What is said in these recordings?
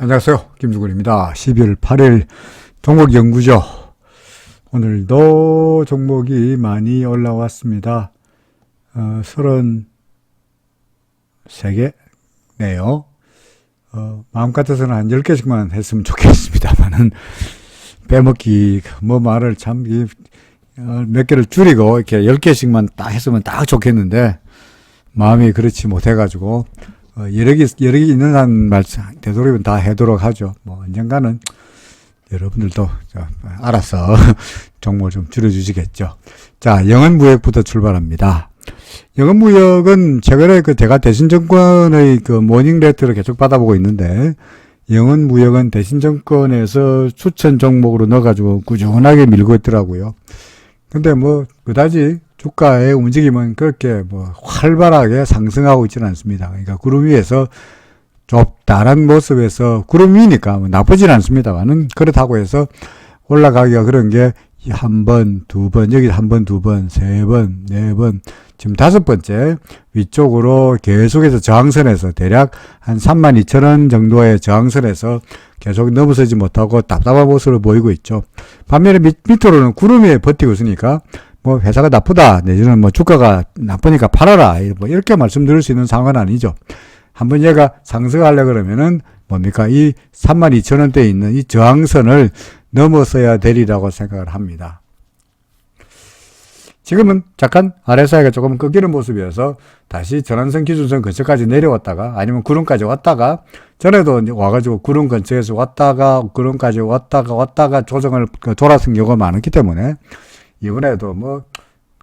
안녕하세요. 김주근입니다. 12월 8일 종목 연구죠. 오늘도 종목이 많이 올라왔습니다. 33개네요. 마음 같아서는 한 10개씩만 했으면 좋겠습니다만은 빼먹기 말을 참 몇 개를 줄이고 이렇게 10개씩만 딱 했으면 딱 좋겠는데 마음이 그렇지 못해가지고 여러 개 있는 한 말씀 되도록이면 다 하도록 하죠. 언젠가는 여러분들도 알아서 종목을 좀 줄여주시겠죠. 자, 영은무역부터 출발합니다. 영은무역은 최근에 제가 대신증권의 모닝레터를 계속 받아보고 있는데, 영은무역은 대신증권에서 추천 종목으로 넣어가지고 꾸준하게 밀고 있더라고요. 근데 그다지 주가의 움직임은 그렇게 활발하게 상승하고 있지는 않습니다. 그러니까 구름 위에서 좁다란 모습에서 구름 위니까 나쁘진 않습니다만은 그렇다고 해서 올라가기가 그런 게 한 번, 두 번, 여기 한 번, 두 번, 세 번, 네 번, 지금 5번째 위쪽으로 계속해서 저항선에서 대략 한 32,000원 정도의 저항선에서 계속 넘어서지 못하고 답답한 모습을 보이고 있죠. 반면에 밑으로는 구름 위에 버티고 있으니까 회사가 나쁘다, 내지는 주가가 나쁘니까 팔아라, 이렇게 말씀드릴 수 있는 상황은 아니죠. 한번 얘가 상승하려 그러면은 이 32,000원대에 있는 이 저항선을 넘어서야 되리라고 생각을 합니다. 지금은 잠깐 RSI가 조금 꺾이는 모습이어서 다시 전환선 기준선 근처까지 내려왔다가 아니면 구름까지 왔다가 전에도 와가지고 구름 근처에서 왔다가 구름까지 왔다가 조정을 돌아선 경우가 많았기 때문에 이번에도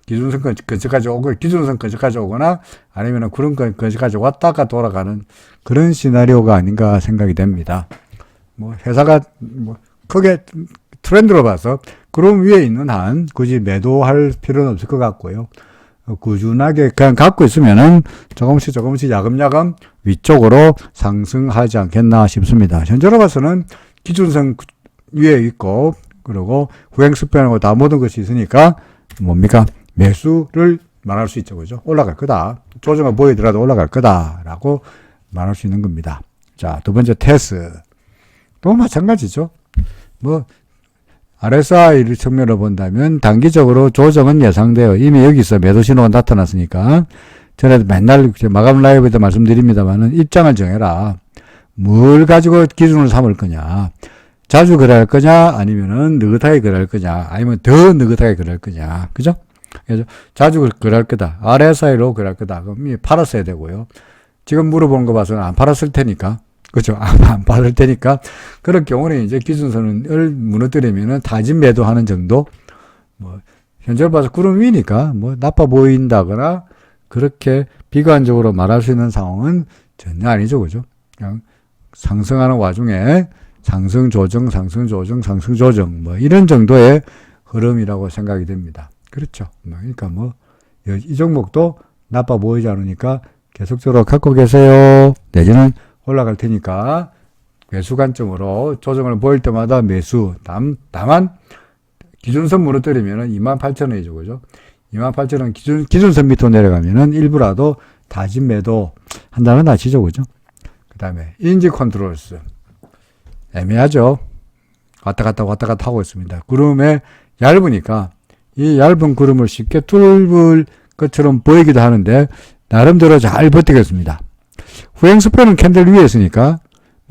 기준선 근처까지 오고 기준선 근처까지 오거나 아니면 구름 근처까지 왔다가 돌아가는 그런 시나리오가 아닌가 생각이 됩니다. 회사가 크게 트렌드로 봐서 구름 위에 있는 한 굳이 매도할 필요는 없을 것 같고요. 꾸준하게 그냥 갖고 있으면은 조금씩 야금야금 위쪽으로 상승하지 않겠나 싶습니다. 현재로 봐서는 기준선 위에 있고 그리고 후행스팬하고 다 모든 것이 있으니까 매수를 말할 수 있죠. 그죠? 올라갈 거다. 조정을 보이더라도 올라갈 거다라고 말할 수 있는 겁니다. 자, 두 번째 테스. 또 마찬가지죠. RSI 측면으로 본다면 단기적으로 조정은 예상돼요. 이미 여기서 매도 신호가 나타났으니까 전에도 맨날 마감 라이브에 도 말씀드립니다만은 입장을 정해라. 뭘 가지고 기준을 삼을 거냐. 자주 거래할 거냐 아니면은 느긋하게 거래할 거냐 아니면 더 느긋하게 거래할 거냐. 그죠? 그래서 자주 거래할 거다. RSI로 거래할 거다. 그럼 이미 팔았어야 되고요. 지금 물어보는 거 봐서는 안 팔았을 테니까. 그렇죠. 안 팔을 테니까 그런 경우는 이제 기준선을 무너뜨리면은 타진 매도하는 정도. 현재로 봐서 구름 위니까 나빠 보인다거나 그렇게 비관적으로 말할 수 있는 상황은 전혀 아니죠. 그죠? 그냥 상승하는 와중에 상승 조정 이런 정도의 흐름이라고 생각이 됩니다. 그렇죠. 그러니까 이 종목도 나빠 보이지 않으니까 계속적으로 갖고 계세요. 내지는 올라갈 테니까 매수 관점으로 조정을 보일 때마다 매수. 다만 기준선 무너뜨리면은 28,000원이죠. 그죠? 28,000원 기준선 밑으로 내려가면은 일부라도 다진 매도 한다는 아시죠? 그죠? 그 다음에 인지 컨트롤스. 애매하죠. 왔다 갔다 하고 있습니다. 구름에 얇으니까 이 얇은 구름을 쉽게 뚫을 것처럼 보이기도 하는데 나름대로 잘 버티겠습니다. 후행스팬은 캔들 위에 있으니까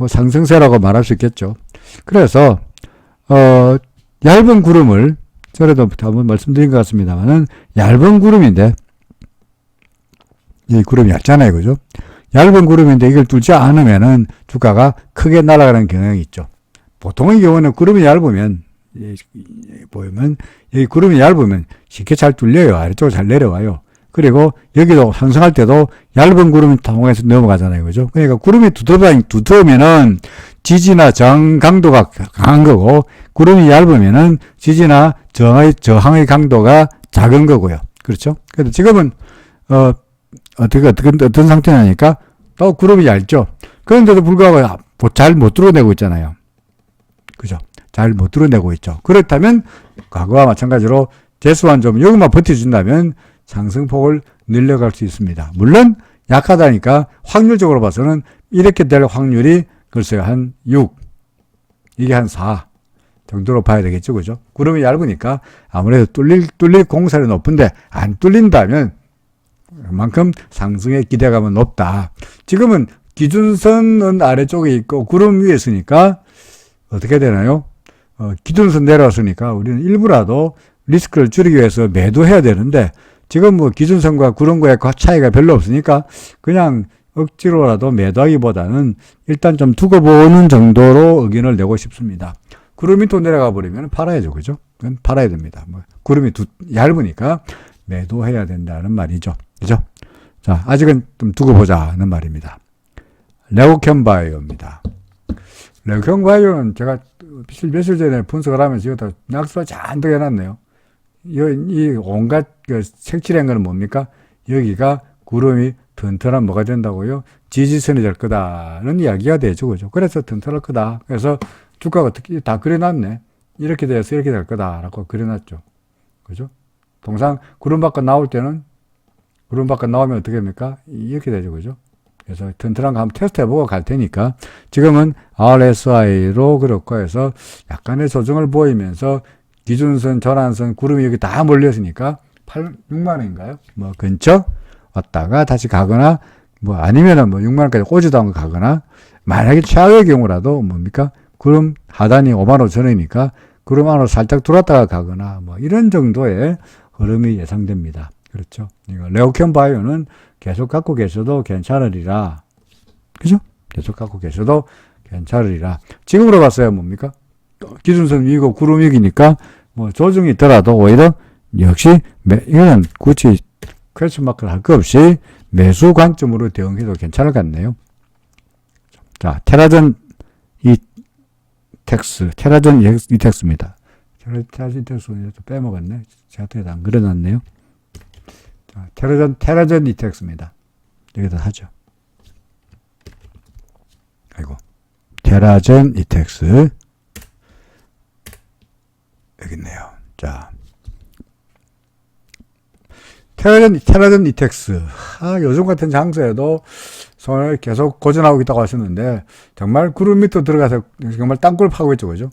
상승세라고 말할 수 있겠죠. 그래서 얇은 구름을 전에도 한번 말씀드린 것 같습니다만은 얇은 구름인데 이 구름이 얇잖아요. 그죠? 얇은 구름인데 이걸 뚫지 않으면은 주가가 크게 날아가는 경향이 있죠. 보통의 경우는 구름이 얇으면 보이면 여기 구름이 얇으면 쉽게 잘 뚫려요. 아래쪽으로 잘 내려와요. 그리고 여기도 상승할 때도 얇은 구름이 통해서 넘어가잖아요. 그죠? 그러니까 구름이 두터우면은 지지나 저항 강도가 강한 거고 구름이 얇으면은 지지나 저항의 강도가 작은 거고요. 그렇죠? 그래서 지금은 어떤 상태냐니까 또 구름이 얇죠. 그런데도 불구하고 잘 못 뚫어내고 있잖아요. 그죠? 잘 못 뚫어내고 있죠. 그렇다면 과거와 마찬가지로 재수한 점 여기만 버텨준다면 상승폭을 늘려갈 수 있습니다. 물론 약하다니까 확률적으로 봐서는 이렇게 될 확률이 글쎄요, 한 6, 이게 한 4 정도로 봐야 되겠죠, 그죠? 구름이 얇으니까 아무래도 뚫릴 공산이 높은데 안 뚫린다면 그만큼 상승의 기대감은 높다. 지금은 기준선은 아래쪽에 있고 구름 위에 있으니까 어떻게 되나요? 기준선 내려왔으니까 우리는 일부라도 리스크를 줄이기 위해서 매도해야 되는데 지금 뭐 기준선과 구름과의 차이가 별로 없으니까 그냥 억지로라도 매도하기보다는 일단 좀 두고 보는 정도로 의견을 내고 싶습니다. 구름이 또 내려가 버리면 팔아야죠, 그죠? 그건 팔아야 됩니다. 뭐 구름이 얇으니까 매도해야 된다는 말이죠, 그죠? 자, 아직은 좀 두고 보자는 말입니다. 레오캠바이오입니다. 레오캠바이오는 제가 며칠 전에 분석을 하면서 이거 다 낙서 잔뜩 해놨네요. 이 온갖 색칠한 거는 뭡니까? 여기가 구름이 튼튼한 뭐가 된다고요? 지지선이 될 거다는 이야기가 되죠, 그죠? 그래서 튼튼할 거다. 그래서 주가가 어떻게 다 그려놨네. 이렇게 돼서 이렇게 될 거다라고 그려놨죠, 그죠? 통상 구름 밖에 나올 때는 구름 밖에 나오면 어떻게 됩니까? 이렇게 되죠, 그죠? 그래서 튼튼한 거 한번 테스트 해보고 갈 테니까 지금은 RSI로 그렇고 해서 약간의 조정을 보이면서 기준선, 전환선, 구름이 여기 다 몰렸으니까 6만 원인가요? 뭐 근처 왔다가 다시 가거나 뭐 아니면은 뭐 6만 원까지 오지도 않고 가거나 만약에 최악의 경우라도 뭡니까? 구름 하단이 5만 5천 원이니까 구름 안으로 살짝 들어왔다가 가거나 뭐 이런 정도의 흐름이 예상됩니다. 그렇죠? 이거 레오캠 바이오는 계속 갖고 계셔도 괜찮으리라. 그죠? 계속 갖고 계셔도 괜찮으리라. 지금으로 봤어야 뭡니까? 기준선 위고 구름 위기니까 뭐 조정이 있더라도 오히려 역시 이거는 굳이 퀘스천 마크를 할 거 없이 매수 관점으로 대응해도 괜찮을 것 같네요. 자, 테라전 이텍스입니다. 테라전 이텍스 빼먹었네. 제가 또 안 그려놨네요. 자, 테라전 이텍스입니다. 여기다 하죠. 아이고. 테라전 이텍스. 여기 있네요. 자. 테라전 이텍스. 요즘 같은 장소에도 손을 계속 고전하고 있다고 하셨는데, 정말 구름 밑으로 들어가서 정말 땅굴을 파고 있죠, 그죠?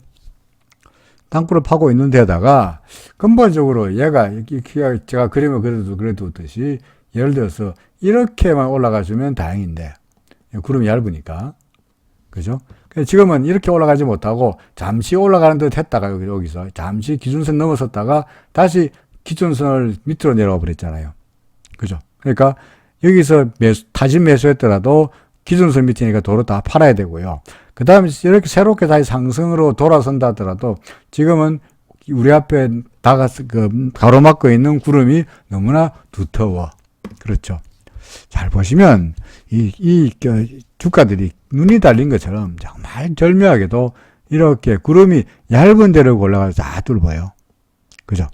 땅굴을 파고 있는 데다가, 근본적으로 얘가, 제가 그림을 그려두듯이, 예를 들어서, 이렇게만 올라가주면 다행인데, 구름이 얇으니까. 그죠? 지금은 이렇게 올라가지 못하고, 잠시 올라가는 듯 했다가, 여기서, 잠시 기준선 넘어섰다가, 다시 기준선을 밑으로 내려와 버렸잖아요. 그죠? 그러니까 여기서 타진 매수했더라도 기준선 밑이니까 도로 다 팔아야 되고요. 그 다음에 이렇게 새롭게 다시 상승으로 돌아선다 하더라도 지금은 우리 앞에 가로막고 있는 구름이 너무나 두터워. 그렇죠? 잘 보시면 이 주가들이 눈이 달린 것처럼 정말 절묘하게도 이렇게 구름이 얇은 데로 올라가서 다 뚫어요. 그죠?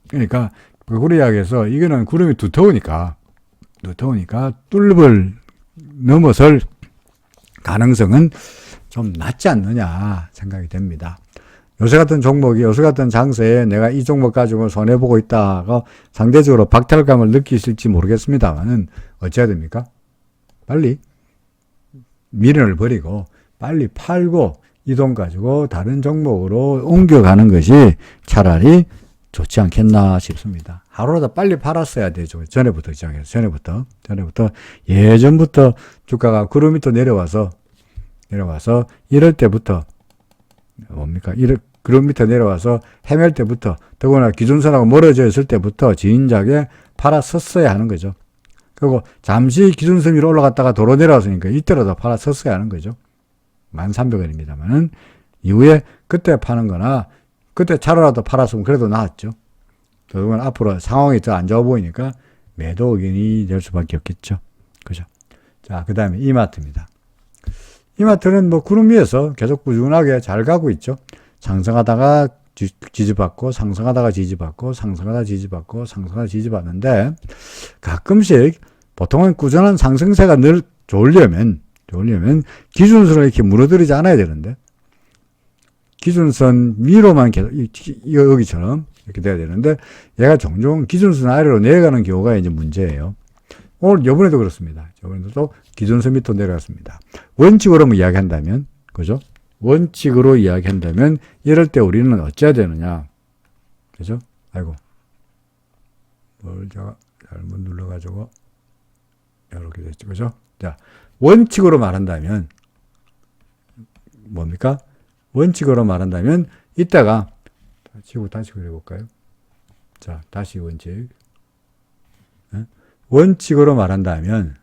그러니까 구리학에서 이거는 구름이 두터우니까 뚫을 넘어설 가능성은 좀 낮지 않느냐 생각이 됩니다. 요새 같은 장세에 내가 이 종목 가지고 손해보고 있다가 상대적으로 박탈감을 느끼실지 모르겠습니다만은 어찌해야 됩니까? 빨리 미련을 버리고 빨리 팔고 이 돈 가지고 다른 종목으로 옮겨가는 것이 차라리 좋지 않겠나 싶습니다. 하루라도 빨리 팔았어야 되죠. 전에부터 예전부터 주가가 구름 밑으로 내려와서 이럴 때부터 구름 밑으로 내려와서 헤맬 때부터 더구나 기준선하고 멀어져 있을 때부터 진작에 팔았었어야 하는 거죠. 그리고 잠시 기준선 위로 올라갔다가 도로 내려왔으니까 이때라도 팔았었어야 하는 거죠. 1,300원입니다만은 이후에 그때 파는 거나 그때 차로라도 팔았으면 그래도 나았죠. 그러면 앞으로 상황이 더 안 좋아 보이니까 매도 의견이 될 수밖에 없겠죠. 그죠? 자, 그 다음에 이마트입니다. 이마트는 뭐 구름 위에서 계속 꾸준하게 잘 가고 있죠. 상승하다가 지지받고, 상승하다가 지지받고, 상승하다가 지지받고, 상승하다가 지지받는데 가끔씩 보통은 꾸준한 상승세가 늘 좋으려면 기준선을 이렇게 무너뜨리지 않아야 되는데 기준선 위로만 계속, 여기처럼 이렇게 돼야 되는데, 얘가 종종 기준선 아래로 내려가는 경우가 이제 문제예요. 요번에도 그렇습니다. 요번에도 기준선 밑으로 내려갔습니다. 원칙으로 뭐 이야기한다면, 그죠? 원칙으로 이야기한다면, 이럴 때 우리는 어찌해야 되느냐. 그죠? 아이고. 뭘 제가 잘못 눌러가지고, 이렇게 됐죠. 그죠? 자, 원칙으로 말한다면, 뭡니까? 원칙으로 말한다면, 이따가, 다시 그려볼까요? 자, 다시 원칙. 원칙으로 말한다면,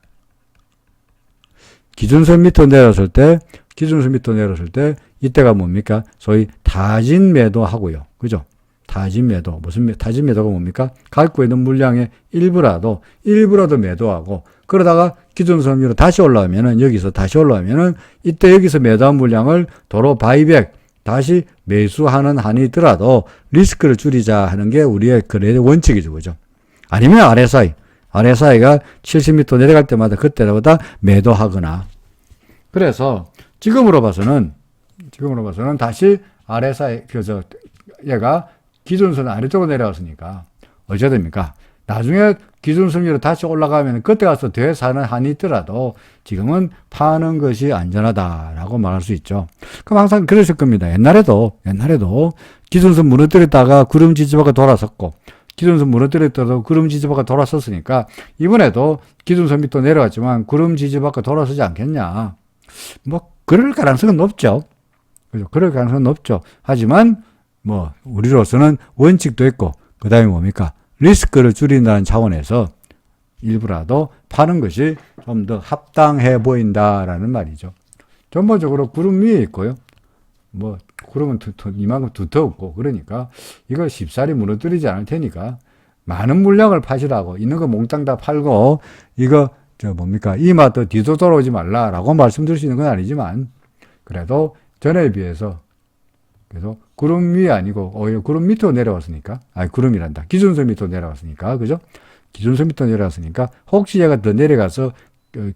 기준선 밑으로 내려왔을 때, 이때가 뭡니까? 소위 타진 매도하고요. 그죠? 타진 매도. 타진 매도가 뭡니까? 갖고 있는 물량의 일부라도 매도하고, 그러다가 기준선 위로 다시 올라오면은, 이때 여기서 매도한 물량을 도로 바이백, 다시 매수하는 한이 있더라도 리스크를 줄이자 하는 게 우리의 거래의 원칙이죠. 그죠? 아니면 RSI가 70m 내려갈 때마다 그때보다 매도하거나. 그래서 지금으로 봐서는 다시 RSI, 얘가 기준선 아래쪽으로 내려왔으니까 어찌해야 됩니까? 나중에 기준선 위로 다시 올라가면 그때 가서 되사는 한이 있더라도 지금은 파는 것이 안전하다라고 말할 수 있죠. 그럼 항상 그러실 겁니다. 옛날에도 기준선 무너뜨렸다가 구름 지지바가 돌아섰고, 기준선 무너뜨렸다가 구름 지지바가 돌아섰으니까 이번에도 기준선 밑으로 내려갔지만 구름 지지바가 돌아서지 않겠냐. 뭐 그럴 가능성은 높죠. 그죠? 그럴 가능성은 높죠. 하지만 뭐 우리로서는 원칙도 있고, 그 다음에 뭡니까? 리스크를 줄인다는 차원에서 일부라도 파는 것이 좀 더 합당해 보인다라는 말이죠. 전반적으로 구름 위에 있고요. 뭐 구름은 이만큼 두텁고, 그러니까 이걸 쉽사리 무너뜨리지 않을 테니까 많은 물량을 파시라고, 있는 거 몽땅 다 팔고 이거 이마트 뒤도 돌아오지 말라라고 말씀드릴 수 있는 건 아니지만, 그래도 전에 비해서 그래서 구름 위에 아니고 오히려 구름 밑으로 내려왔으니까, 기준선 밑으로 내려왔으니까, 그죠? 기준선 밑으로 내려왔으니까 혹시 얘가 더 내려가서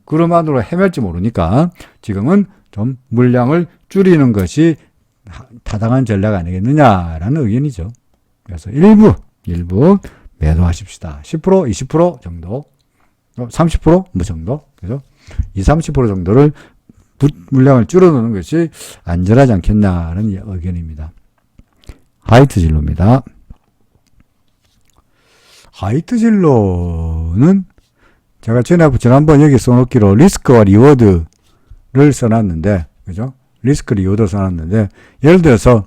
구름 안으로 헤맬지 모르니까 지금은 좀 물량을 줄이는 것이 타당한 전략 아니겠느냐라는 의견이죠. 그래서 일부 매도하십시다. 10%, 20% 정도, 30% 뭐 정도, 그죠? 30% 정도를 물량을 줄여놓는 것이 안전하지 않겠냐는 의견입니다. 하이트 진로입니다. 하이트 진로는 제가 지난번 여기 써놓기로 리스크와 리워드를 써놨는데, 그죠? 리스크 리워드 써놨는데, 예를 들어서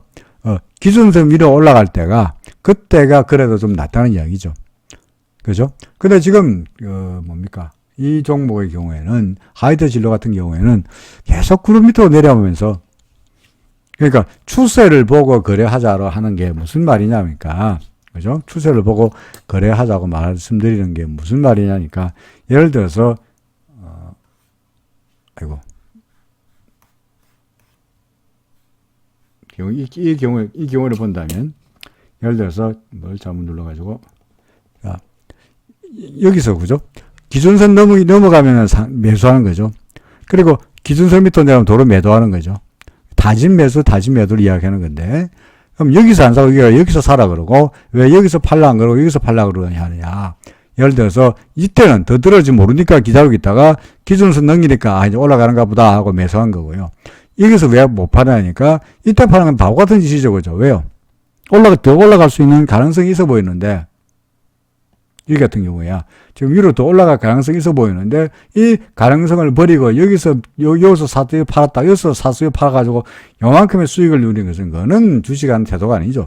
기준선 위로 올라갈 때가, 그때가 그래도 좀 낫다는 이야기죠. 그죠? 근데 지금 이 종목의 경우에는, 하이트 진로 같은 경우에는 계속 구름 밑으로 내려오면서, 그러니까 추세를 보고 거래하자로 하는 게 무슨 말이냐니까, 그죠? 추세를 보고 거래하자고 말씀드리는 게 무슨 말이냐니까, 예를 들어서 이 경우를 본다면, 예를 들어서 뭘 잘못 눌러가지고, 여기서, 그죠? 기준선 넘어가면 매수하는 거죠. 그리고 기준선 밑으로 내려오면 도로 매도하는 거죠. 타진 매도를 이야기하는 건데, 그럼 여기서 안 사고 여기서 사라 그러고, 왜 여기서 팔라 안 그러고 여기서 팔라 그러느냐. 예를 들어서 이때는 더 들어올지 모르니까 기다리고 있다가 기준선 넘기니까 이제 올라가는가 보다 하고 매수한 거고요. 여기서 왜 못 파냐니까 이때 파는 건 바보 같은 짓이죠. 그죠? 왜요? 더 올라갈 수 있는 가능성이 있어 보이는데, 이 같은 경우야. 지금 위로 더 올라갈 가능성이 있어 보이는데, 이 가능성을 버리고 여기서 사수요 팔았다, 여기서 사수요 팔아가지고 요만큼의 수익을 누리는 것은, 그거는 주식하는 태도가 아니죠.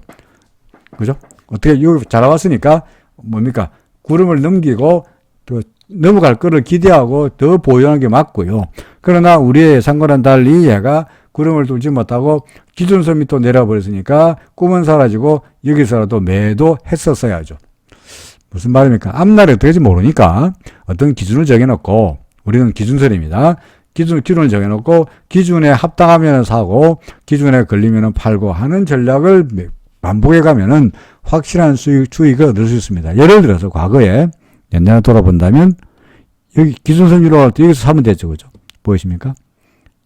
그죠? 어떻게 여기 잘 나왔으니까 구름을 넘기고 또 넘어갈 거를 기대하고 더 보유하는 게 맞고요. 그러나 우리의 예상과는 달리 얘가 구름을 뚫지 못하고 기준선 밑으로 내려와 버렸으니까 꿈은 사라지고 여기서라도 매도했었어야죠. 무슨 말입니까? 앞날이 어떻게 될지 모르니까 어떤 기준을 정해놓고, 우리는 기준선입니다. 기준을 정해놓고 기준에 합당하면 사고 기준에 걸리면 팔고 하는 전략을 반복해 가면은 확실한 수익을 얻을 수 있습니다. 예를 들어서 과거에 옛날에 돌아본다면, 여기 기준선 위로 갈 때 여기서 사면 되죠. 그죠? 보이십니까?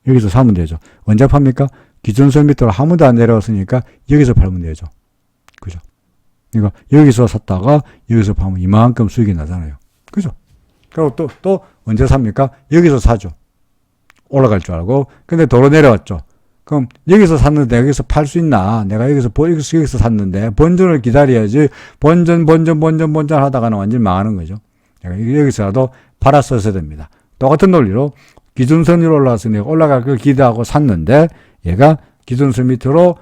여기서 사면 되죠. 언제 팝니까? 기준선 밑으로 아무도 안 내려왔으니까 여기서 팔면 되죠. 그죠? 그러니까 여기서 샀다가 여기서 파면 이만큼 수익이 나잖아요. 그죠? 그리고 또 언제 삽니까? 여기서 사죠. 올라갈 줄 알고. 근데 도로 내려왔죠. 그럼 여기서 샀는데 여기서 팔 수 있나? 내가 여기서 샀는데 본전을 기다려야지. 본전 하다가는 완전히 망하는 거죠. 내가 여기서라도 팔았어야 됩니다. 똑같은 논리로 기준선 위로 올라갔으니 올라갈 걸 기대하고 샀는데 얘가 기준선 밑으로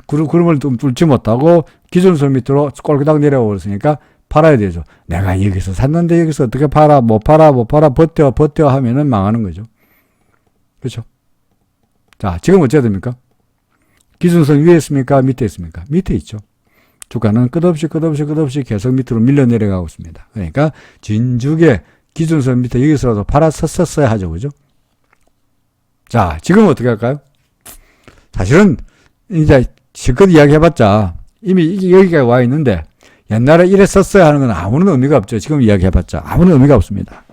구름을 좀 뚫지 못하고 기준선 밑으로 꼴그닥 내려오셨으니까 팔아야 되죠. 내가 여기서 샀는데 여기서 어떻게 팔아? 못 팔아 버텨 하면은 망하는 거죠. 그렇죠? 자, 지금 어째야 됩니까? 기준선 위에 있습니까? 밑에 있습니까? 밑에 있죠. 주가는 끝없이 계속 밑으로 밀려 내려가고 있습니다. 그러니까 진즉에 기준선 밑에 여기서라도 팔았었어야 하죠. 그죠? 자, 지금 어떻게 할까요? 사실은 이제 실컷 이야기해봤자 이미 이게 여기까지 와 있는데 옛날에 이랬었어야 하는 건 아무런 의미가 없죠. 지금 이야기해봤자 아무런 의미가 없습니다.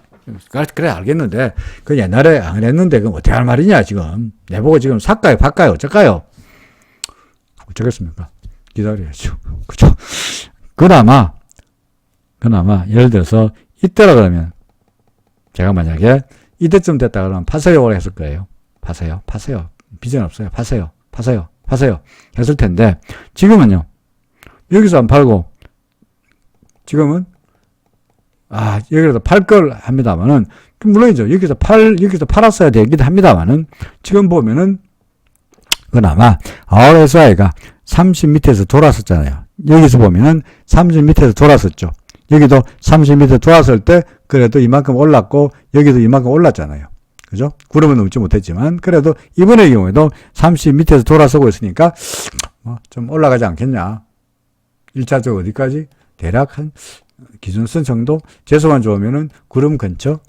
그래 알겠는데 그 옛날에 안 했는데 그럼 어떻게 할 말이냐 지금. 내보고 지금 살까요 팔까요 어쩔까요? 어쩌겠습니까? 기다려야죠. 그죠? 그나마 예를 들어서 이때라 그러면 제가 만약에 이때쯤 됐다 그러면 파세요를 했을 거예요. 파세요. 비전 없어요. 파세요. 했을 텐데 지금은요. 여기서 안 팔고 지금은 여기라도 팔 걸 합니다만은 물론이죠. 여기서 팔았어야 되기도 합니다만은 지금 보면은 그나마 RSI가 30 밑에서 돌았었잖아요. 여기서 보면은 30 밑에서 돌았었죠. 여기도 30 밑에 돌았을 때 그래도 이만큼 올랐고 여기도 이만큼 올랐잖아요. 그죠? 구름은 넘지 못했지만 그래도 이번의 경우에도 30 밑에서 돌아서고 있으니까 좀 올라가지 않겠냐. 1차적 어디까지? 대략 한 기준선 정도? 재수만 좋으면은 구름 근처?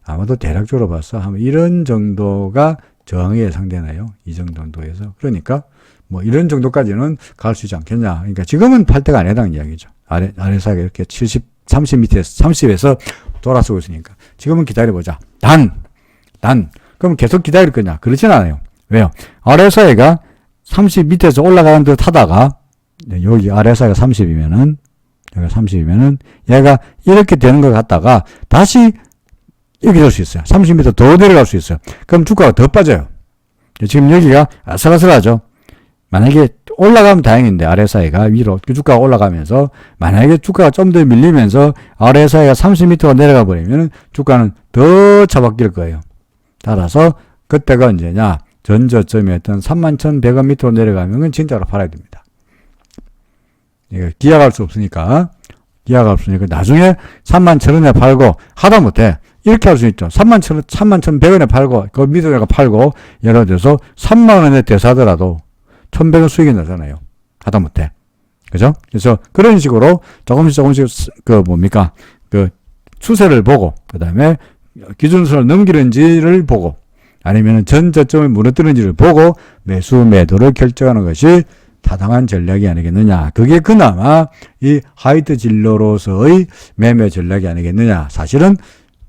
아마도 대략적으로 봐서 한 이런 정도가 저항이 예상되나요? 이 정도에서. 그러니까 뭐 이런 정도까지는 갈 수 있지 않겠냐. 그러니까 지금은 팔 때가 아니라는 이야기죠. 아래사가 이렇게 30 밑에서 30에서 돌아서고 있으니까. 지금은 기다려보자. 그럼 계속 기다릴 거냐? 그렇진 않아요. 왜요? RSI가 30 밑에서 올라가는 듯 하다가, 여기 RSI가 30이면은, 얘가 이렇게 되는 것 같다가, 다시 이렇게 될 수 있어요. 30m 더 내려갈 수 있어요. 그럼 주가가 더 빠져요. 지금 여기가 아슬아슬하죠? 만약에 올라가면 다행인데, RSI가 위로, 주가가 올라가면서, 만약에 주가가 좀 더 밀리면서, RSI가 30m가 내려가 버리면, 주가는 더 처박힐 거예요. 따라서, 그때가 언제냐, 전저점이었던 31,100원 밑으로 내려가면 진짜로 팔아야 됩니다. 이거 기약할 수 없으니까, 나중에 31,000원에 팔고, 하다못해, 이렇게 할 수 있죠. 31,100원에 팔고, 그 밑으로 팔고, 예를 들어서 3만원에 대사하더라도, 1,100원 수익이 나잖아요. 하다못해. 그죠? 그래서 그런 식으로 조금씩, 추세를 보고, 그 다음에 기준선을 넘기는지를 보고, 아니면 전 저점을 무너뜨리는지를 보고, 매도를 결정하는 것이 타당한 전략이 아니겠느냐. 그게 그나마 이 하이트 진로로서의 매매 전략이 아니겠느냐.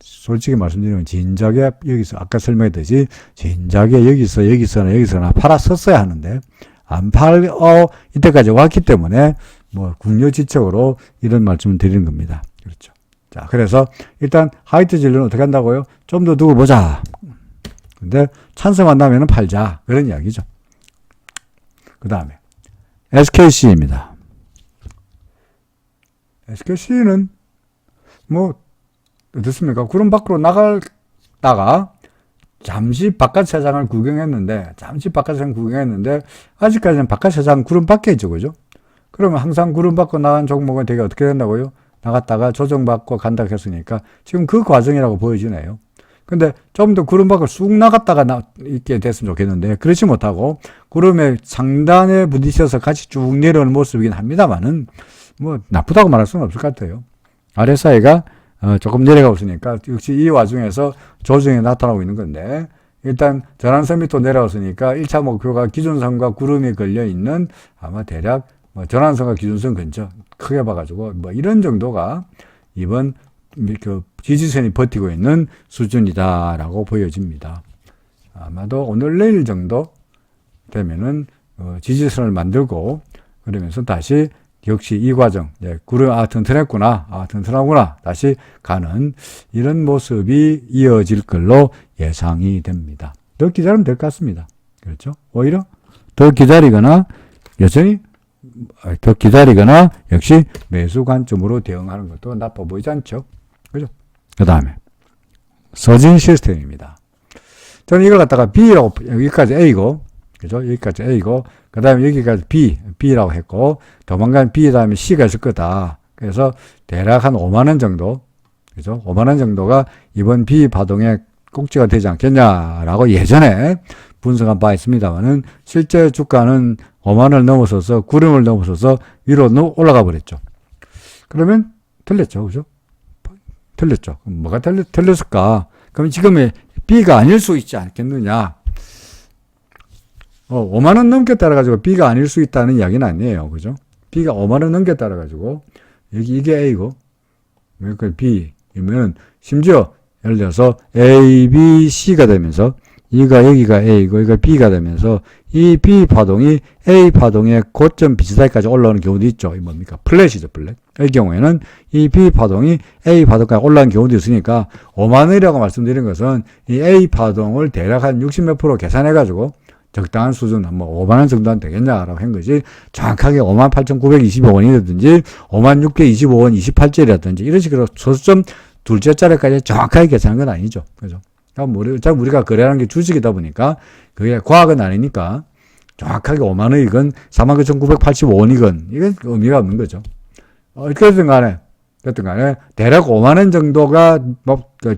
솔직히 말씀드리면 진작에 여기서 아까 설명했듯이 진작에 여기서나 팔았었어야 하는데 안 이때까지 왔기 때문에 궁여지책으로 이런 말씀을 드리는 겁니다. 그렇죠. 자, 그래서 일단 하이트 진로는 어떻게 한다고요? 좀 더 두고 보자. 근데 찬성한다면 팔자. 그런 이야기죠. 그 다음에 SKC입니다. SKC는 어떻습니까? 구름 밖으로 나갔다가 잠시 바깥 세상을 구경했는데 아직까지는 바깥 세상 구름 밖에 있죠. 그죠? 그러면 항상 구름 밖으로 나간 종목은 되게 어떻게 된다고요? 나갔다가 조정받고 간다고 했으니까 지금 그 과정이라고 보여지네요. 근데 좀 더 구름 밖으로 쑥 나갔다가 있게 됐으면 좋겠는데 그렇지 못하고 구름의 상단에 부딪혀서 같이 쭉 내려오는 모습이긴 합니다만은 나쁘다고 말할 수는 없을 것 같아요. RSI가 조금 내려가고 있으니까 역시 이 와중에서 조정이 나타나고 있는 건데 일단 전환선 밑으로 내려왔으니까 1차 목표가 기준선과 구름이 걸려있는 아마 대략 전환선과 기준선 근처 크게 봐가지고 이런 정도가 이번 지지선이 버티고 있는 수준이다라고 보여집니다. 아마도 오늘 내일 정도 되면은 지지선을 만들고 그러면서 다시 역시 이 과정, 구름, 튼튼했구나, 튼튼하구나, 다시 가는 이런 모습이 이어질 걸로 예상이 됩니다. 더 기다리면 될 것 같습니다. 그렇죠? 오히려 더 기다리거나, 여전히 더 기다리거나, 역시 매수 관점으로 대응하는 것도 나빠 보이지 않죠? 그죠? 그 다음에, 서진 시스템입니다. 저는 이걸 갖다가 B라고, 여기까지 A고, 그죠? 여기까지 A고, 그 다음에 여기까지 B라고 했고, 도망간 B 다음에 C가 있을 거다. 그래서 대략 한 5만원 정도, 그죠? 5만원 정도가 이번 B 파동의 꼭지가 되지 않겠냐라고 예전에 분석한 바 있습니다만은, 실제 주가는 5만원을 넘어서서, 구름을 넘어서서 위로 올라가 버렸죠. 그러면 틀렸죠. 그죠? 틀렸죠. 그럼 뭐가 틀렸을까? 그럼 지금의 B가 아닐 수 있지 않겠느냐? 5만원 넘게 따라가지고 B가 아닐 수 있다는 이야기는 아니에요. 그죠? B가 5만원 넘게 따라가지고, 이게 A고, B이면, 심지어, 예를 들어서 A, B, C가 되면서, 여기가 A고, 여기가 B가 되면서, 이 B 파동이 A 파동의 고점 비슷하게까지 올라오는 경우도 있죠. 이 뭡니까? 플랫이죠, 플랫. 이 경우에는 이 B 파동이 A 파동까지 올라오는 경우도 있으니까, 5만원이라고 말씀드린 것은, 이 A 파동을 대략 한 60몇 프로 계산해가지고, 적당한 수준, 5만원 정도는 되겠냐라고 한 거지, 정확하게 58,925원이라든지, 56,025원 28절이라든지, 이런 식으로 소수점 둘째 자리까지 정확하게 계산한 건 아니죠. 그죠? 우리가 거래하는 게 주식이다 보니까, 그게 과학은 아니니까, 정확하게 5만원이건, 49,985원이건, 이건 의미가 없는 거죠. 어쨌든 간에, 대략 5만원 정도가,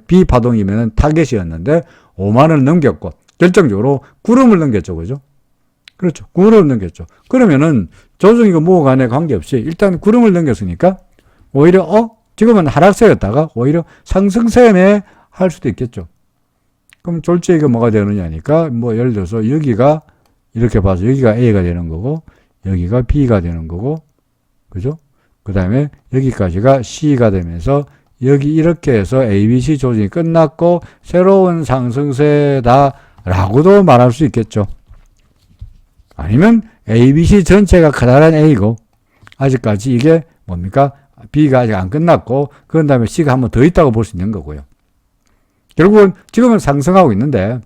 비파동이면 타겟이었는데, 5만원을 넘겼고, 결정적으로 구름을 넘겼죠. 그죠? 그렇죠. 구름을 넘겼죠. 그러면은 조정이고 뭐고 간에 관계없이 일단 구름을 넘겼으니까 오히려 지금은 하락세였다가 오히려 상승세에 할 수도 있겠죠. 그럼 졸지에 이거 뭐가 되느냐니까 예를 들어서 여기가 이렇게 봐서 여기가 A가 되는 거고 여기가 B가 되는 거고 그죠? 그 다음에 여기까지가 C가 되면서 여기 이렇게 해서 ABC 조정이 끝났고 새로운 상승세다 라고도 말할 수 있겠죠. 아니면 ABC 전체가 커다란 A고 아직까지 이게 뭡니까? B가 아직 안 끝났고 그 다음에 C가 한 번 더 있다고 볼 수 있는 거고요. 결국은 지금은 상승하고 있는데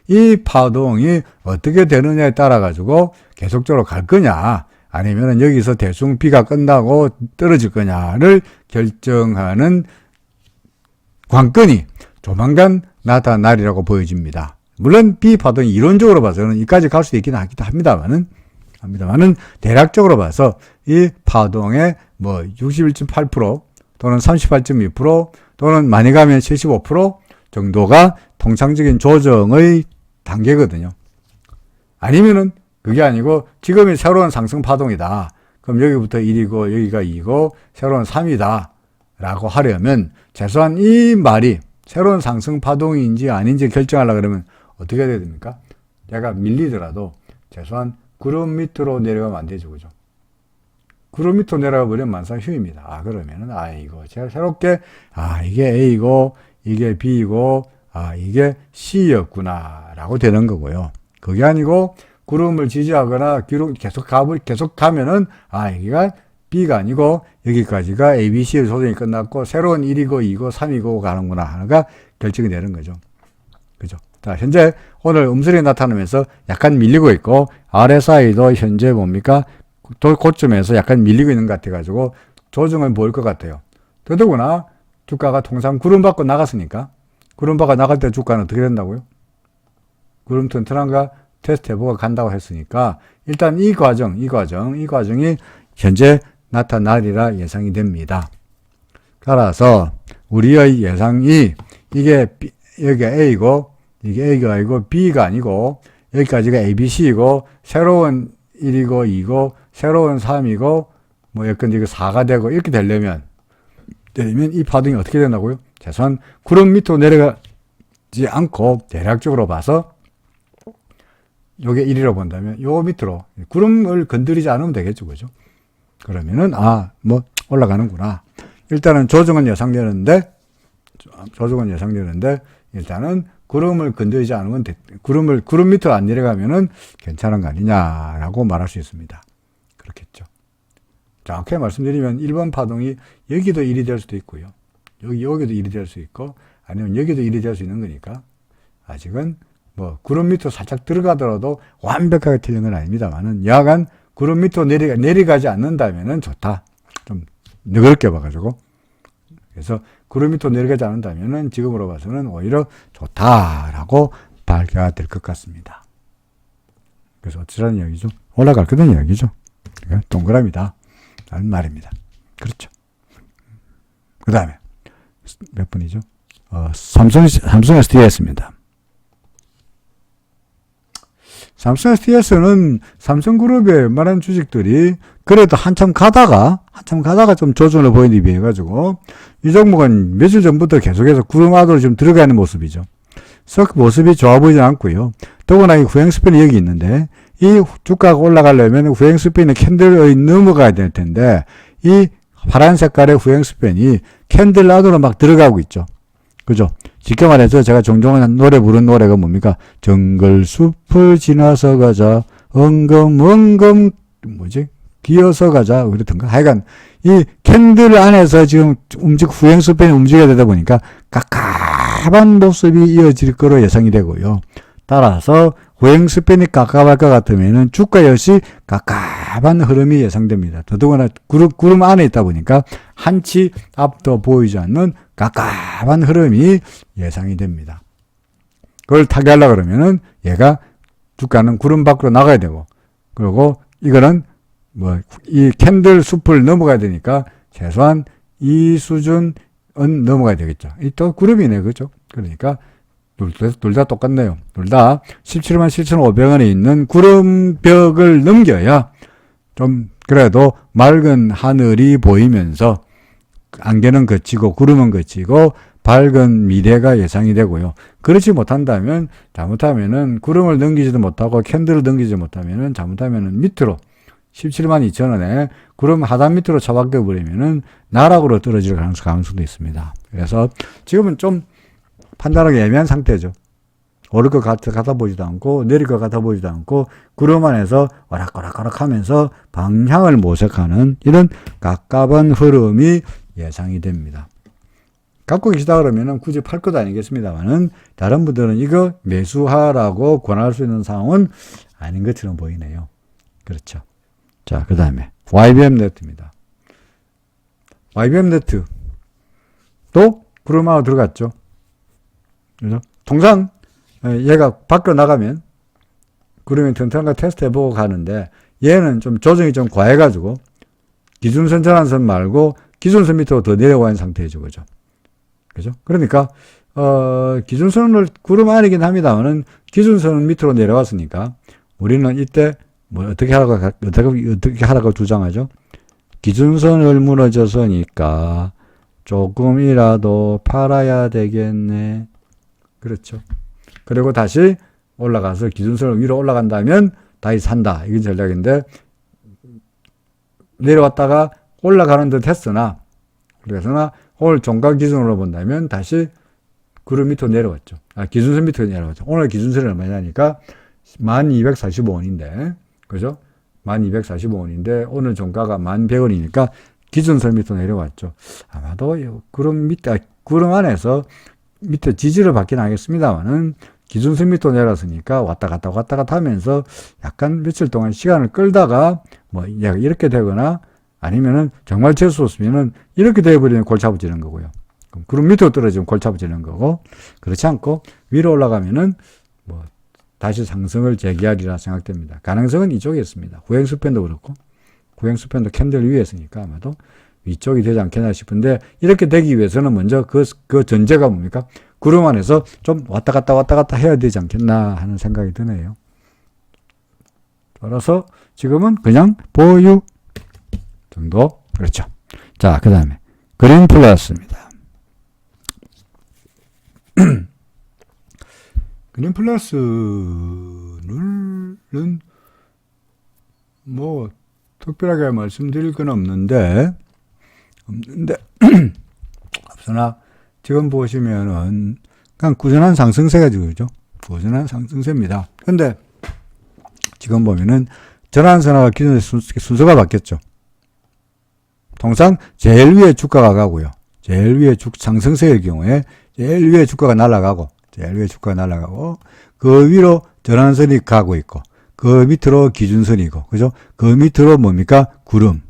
이 파동이 어떻게 되느냐에 따라 가지고 계속적으로 갈 거냐 아니면 여기서 대충 B가 끝나고 떨어질 거냐를 결정하는 관건이 조만간 나타나리라고 보여집니다. 물론 B 파동이 이론적으로 봐서는 이까지 갈 수도 있긴 하기도 합니다만은 대략적으로 봐서 이 파동의 61.8% 또는 38.2% 또는 많이 가면 75% 정도가 통상적인 조정의 단계거든요. 아니면은 그게 아니고 지금이 새로운 상승 파동이다. 그럼 여기부터 1이고 여기가 2고 새로운 3이다. 라고 하려면 최소한 이 말이 새로운 상승 파동인지 아닌지 결정하려고 그러면 어떻게 해야 됩니까? 내가 밀리더라도 최소한 구름 밑으로 내려가면 안 되죠. 그죠? 구름 밑으로 내려가 버리면 만사 휴입니다. 그러면은, 이거 제가 새롭게, 이게 A고, 이게 B고, 이게 C였구나. 라고 되는 거고요. 그게 아니고, 구름을 지지하거나, 계속 가면은, 여기가 B가 아니고, 여기까지가 A, B, C 조정이 끝났고, 새로운 1이고, 2고, 3이고 가는구나. 하나가 결정이 되는 거죠. 그죠? 자, 현재 오늘 음슬이 나타나면서 약간 밀리고 있고, RSI도 현재 뭡니까? 고점에서 약간 밀리고 있는 것 같아가지고, 조정을 보일 것 같아요. 더더구나, 주가가 통상 구름 받고 나갔으니까, 구름 받고 나갈 때 주가는 어떻게 된다고요? 구름 튼튼한가 테스트 해보고 간다고 했으니까, 일단 이 과정이 현재 나타나리라 예상이 됩니다. 따라서 우리의 예상이 여기가 A고 이게 A가 아니고 B가 아니고 여기까지가 ABC이고 새로운 1이고 2고 새로운 3이고 예컨대 이거 4가 되고 이렇게 되려면 이 파동이 어떻게 된다고요? 최소한 구름 밑으로 내려가지 않고 대략적으로 봐서 요게 1이라고 본다면 요 밑으로 구름을 건드리지 않으면 되겠죠. 그죠? 그러면은 올라가는구나. 일단은 조정은 예상되는데 일단은 구름을 건드리지 않으면 구름 밑으로 안 내려가면은 괜찮은 거 아니냐라고 말할 수 있습니다. 그렇겠죠. 정확하게 말씀드리면 1번 파동이 여기도 1이 될 수도 있고요. 여기도 1이 될 수 있고 아니면 여기도 1이 될 수 있는 거니까 아직은 뭐 구름 밑으로 살짝 들어가더라도 완벽하게 틀린 건 아닙니다만은 여하간 구름 밑으로 내려가지 않는다면은 좋다. 좀 너그럽게 봐가지고. 그래서 구름 밑으로 내려가지 않는다면은 지금으로 봐서는 오히려 좋다라고 발표가 될 것 같습니다. 그래서 어쩌라는 이야기죠? 올라갈 거라는 이야기죠. 그러니까 동그라미다. 라는 말입니다. 그렇죠. 그 다음에 몇 분이죠? 삼성 SDS입니다. 삼성 SDS는 삼성그룹의 웬만한 주식들이 그래도 한참 가다가 좀 조정을 보이는 데 비해 가지고 이 종목은 며칠 전부터 계속해서 구름하도로 지금 들어가 있는 모습이죠. 썩 모습이 좋아 보이지 않고요. 더구나 이 후행 스팬이 여기 있는데 이 주가가 올라가려면 후행 스팬이 캔들의 넘어가야 될 텐데 이 파란 색깔의 후행 스팬이 캔들 안으로 막 들어가고 있죠. 그죠? 쉽게 말해서 제가 종종 부른 노래가 뭡니까? 정글숲을 지나서 가자, 기어서 가자, 그렇던가. 하여간, 이 캔들 안에서 지금 후행 스팬이 움직여야 되다 보니까 깝깝한 모습이 이어질 거로 예상이 되고요. 따라서 후행 스팬이 깝깝할 것 같으면은 주가 역시 깝깝한 흐름이 예상됩니다. 더더구나 구름 안에 있다 보니까 한치 앞도 보이지 않는 깝깝한 흐름이 예상이 됩니다. 그걸 타개하려고 그러면은 얘가 주가는 구름 밖으로 나가야 되고, 그리고 이거는 이 캔들 숲을 넘어가야 되니까 최소한 이 수준은 넘어가야 되겠죠. 이 또 구름이네, 그죠? 그러니까 둘 다 똑같네요. 둘 다 17만 7,500원에 있는 구름벽을 넘겨야 좀 그래도 맑은 하늘이 보이면서 안개는 그치고 구름은 그치고 밝은 미래가 예상이 되고요. 그렇지 못한다면 잘못하면은 구름을 넘기지도 못하고 캔들을 넘기지 못하면은 잘못하면은 밑으로 17만 2천원에 구름 하단 밑으로 처박혀 버리면은 나락으로 떨어질 가능성도 있습니다. 그래서 지금은 좀 판단하기 애매한 상태죠. 오를 것 같아 보지도 않고 내릴 것 같아 보지도 않고 구름 안에서 오락가락 하면서 방향을 모색하는 이런 깝깝한 흐름이 예상이 됩니다. 갖고 계시다 그러면은 굳이 팔 것도 아니겠습니다만은 다른 분들은 이거 매수하라고 권할 수 있는 상황은 아닌 것처럼 보이네요. 그렇죠. 자, 그 다음에 YBM 네트입니다. YBM 네트 또 구름 안으로 들어갔죠. 그죠? 통상 얘가 밖으로 나가면 구름이 튼튼한가 테스트 해보고 가는데 얘는 좀 조정이 좀 과해가지고 기준선 전환선 말고 기준선 밑으로 더 내려와 있는 상태죠. 그죠? 그죠? 그러니까 기준선을 구름 안이긴 합니다만은 기준선 밑으로 내려왔으니까 우리는 이때 어떻게 하라고 주장하죠? 기준선을 무너져서니까 조금이라도 팔아야 되겠네. 그렇죠. 그리고 다시 올라가서 기준선을 위로 올라간다면 다시 산다. 이게 전략인데 내려왔다가 올라가는 듯 했으나 그러나 오늘 종가 기준으로 본다면 다시 구름 밑으로 내려왔죠. 기준선 밑으로 내려왔죠. 오늘 기준선이 얼마냐니까 1245원인데 그죠? 1245원인데 오늘 종가가 1100원이니까 기준선 밑으로 내려왔죠. 아마도 구름 안에서 밑에 지지를 받긴 하겠습니다만은 기준선 밑으로 내려왔으니까 왔다 갔다 하면서 약간 며칠 동안 시간을 끌다가 이렇게 되거나 아니면은 정말 재수 없으면은 이렇게 되어버리면 골치 아파지는 거고요. 그럼 구름 밑으로 떨어지면 골치 아파지는 거고 그렇지 않고 위로 올라가면은 다시 상승을 재기하리라 생각됩니다. 가능성은 이쪽에 있습니다. 후행스팬도 그렇고 후행스팬도 캔들 위에 있으니까 아마도 위쪽이 되지 않겠나 싶은데 이렇게 되기 위해서는 먼저 그 전제가 뭡니까? 구름 안에서 좀 왔다 갔다 해야 되지 않겠나 하는 생각이 드네요. 따라서 지금은 그냥 보유 정도. 그렇죠. 자, 그 다음에 그린 플러스입니다. 그린 플러스는 특별하게 말씀드릴 건 없는데 없으나 지금 보시면은 그냥 꾸준한 상승세가 그죠? 꾸준한 상승세입니다. 근데 지금 보면은 전환선하고 기준선 순서가 바뀌었죠. 통상 제일 위에 주가가 가고요. 제일 위에 상승세의 경우에 제일 위에 주가가 날아가고 그 위로 전환선이 가고 있고 그 밑으로 기준선이고 그죠? 그 밑으로 뭡니까? 구름이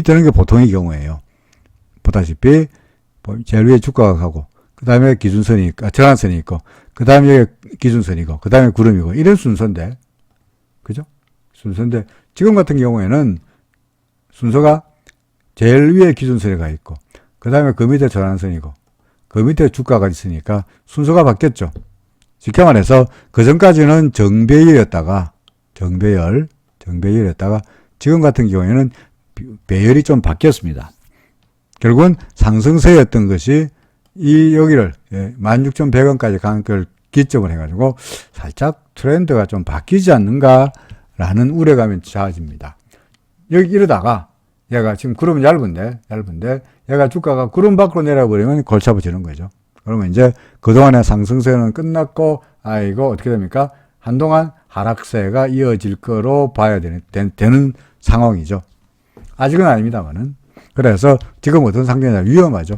드는 게 보통의 경우예요. 보다시피 제일 위에 주가가 가고 그 다음에 기준선이 전환선이 있고 그 다음에 기준선이고 그 다음에 구름이고 이런 순서인데 그죠? 순서인데 지금 같은 경우에는 순서가 제일 위에 기준선이 가 있고 그 다음에 그 밑에 전환선이고 그 밑에 주가가 있으니까 순서가 바뀌었죠. 쉽게 말해서 그 전까지는 정배열이었다가 지금 같은 경우에는 배열이 좀 바뀌었습니다. 결국은 상승세였던 것이 이 여기를 16,100원까지 간 걸 기점을 해가지고 살짝 트렌드가 좀 바뀌지 않는가라는 우려감이 자아집니다. 여기 이러다가 얘가 지금 구름은 얇은데 얘가 주가가 구름 밖으로 내려버리면 골치 아파지는 거죠. 그러면 이제 그동안의 상승세는 끝났고 이거 어떻게 됩니까? 한동안 하락세가 이어질 거로 봐야 되는 상황이죠. 아직은 아닙니다만은. 그래서 지금 어떤 상황이냐 위험하죠.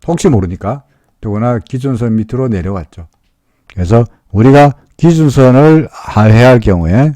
혹시 모르니까 더구나 기준선 밑으로 내려왔죠. 그래서 우리가 기준선을 하회할 경우에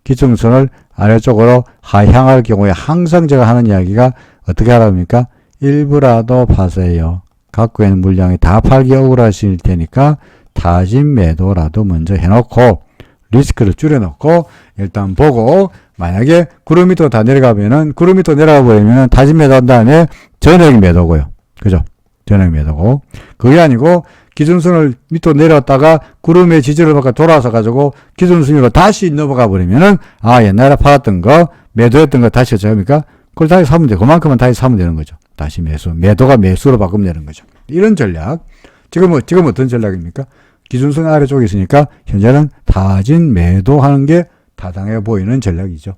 기준선을 아래쪽으로 하향할 경우에 항상 제가 하는 이야기가 어떻게 하랍니까? 일부라도 파세요. 갖고 있는 물량이 다 팔기 억울하실 테니까 타진 매도라도 먼저 해놓고 리스크를 줄여놓고 일단 보고 만약에 구름 밑으로 다 내려가면은 구름 밑으로 내려가 버리면은 타진 매도한 다음에 전액 매도고요. 그죠? 전액 매도고 그게 아니고 기준선을 밑으로 내려왔다가 구름의 지지를 받고 돌아서 가지고 기준선으로 다시 넘어가 버리면은 옛날에 팔았던 거 매도했던 거 다시 어쩌합니까? 그걸 다시 사면 돼. 그만큼은 다시 사면 되는 거죠. 다시 매도가 매수로 바꾸면 되는 거죠. 이런 전략. 지금 어떤 전략입니까? 기준선 아래쪽에 있으니까 현재는 타진 매도하는 게 타당해 보이는 전략이죠.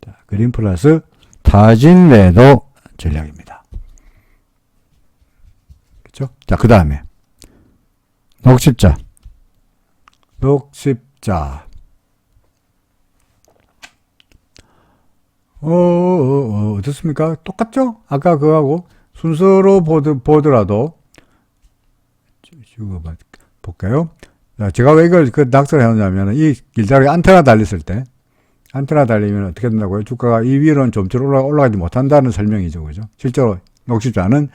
자, 그린 플러스 타진 매도 전략입니다. 그렇죠? 자, 그 다음에 녹십자. 어떻습니까? 똑같죠? 아까 그거하고 순서로 보더라도 볼까요? 제가 왜 이걸 낙서를 해놓냐면 이 길다리 안테나 달렸을 때 안테나 달리면 어떻게 된다고요? 주가가 이 위로는 좀처럼 올라가지 못한다는 설명이죠. 그죠? 실제로 녹십자는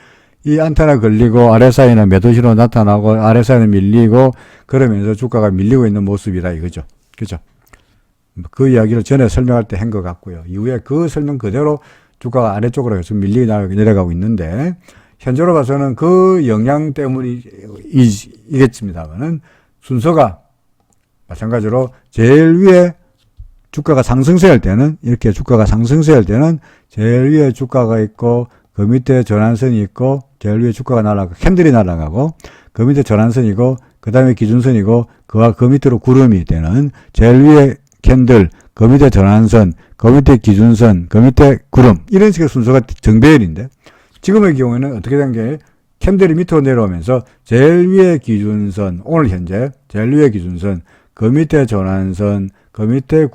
이 안테나 걸리고 RSI는 매도신호 나타나고 RSI는 밀리고 그러면서 주가가 밀리고 있는 모습이다 이거죠. 그죠? 그 이야기를 전에 설명할 때 한 것 같고요. 이후에 그 설명 그대로 주가가 아래쪽으로 계속 내려가고 있는데 현재로 봐서는 그 영향 때문이겠습니다만은 순서가 마찬가지로 제일 위에 주가가 상승세 할 때는 이렇게 주가가 상승세 할 때는 제일 위에 주가가 있고 그 밑에 전환선이 있고 제일 위에 주가가 날아가고 캔들이 날아가고 그 밑에 전환선이고 그 다음에 기준선이고 그 밑으로 구름이 되는 제일 위에 캔들 그 밑에 전환선 그 밑에 기준선 그 밑에 구름 이런 식의 순서가 정배열인데 지금의 경우에는 어떻게 된 게 캔들이 밑으로 내려오면서 제일 위에 기준선 오늘 현재 제일 위에 기준선 그 밑에 전환선 그 밑에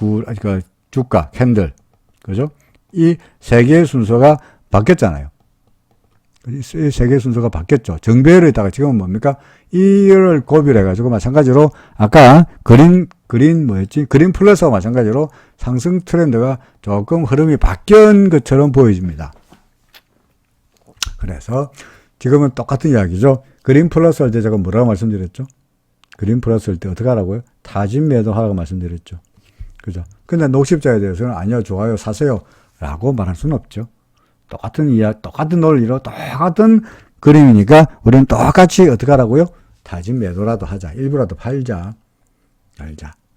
주가 캔들 그죠? 이 세 개의 순서가 바뀌었잖아요. 이 세 개의 순서가 바뀌었죠. 정배열에다가 지금은 뭡니까? 이를 고비해가지고 마찬가지로 아까 그린 플러스와 마찬가지로 상승 트렌드가 조금 흐름이 바뀐 것처럼 보여집니다. 그래서 지금은 똑같은 이야기죠. 그린 플러스 할 때 제가 뭐라고 말씀드렸죠? 그린 플러스 할 때 어떻게 하라고요? 타진 매도하라고 말씀드렸죠. 그죠? 근데 녹십자에 대해서는 아니요, 좋아요, 사세요 라고 말할 수는 없죠. 똑같은 논리로 똑같은 그림이니까 우리는 똑같이 어떻게 하라고요? 타진 매도라도 하자. 일부라도 팔자.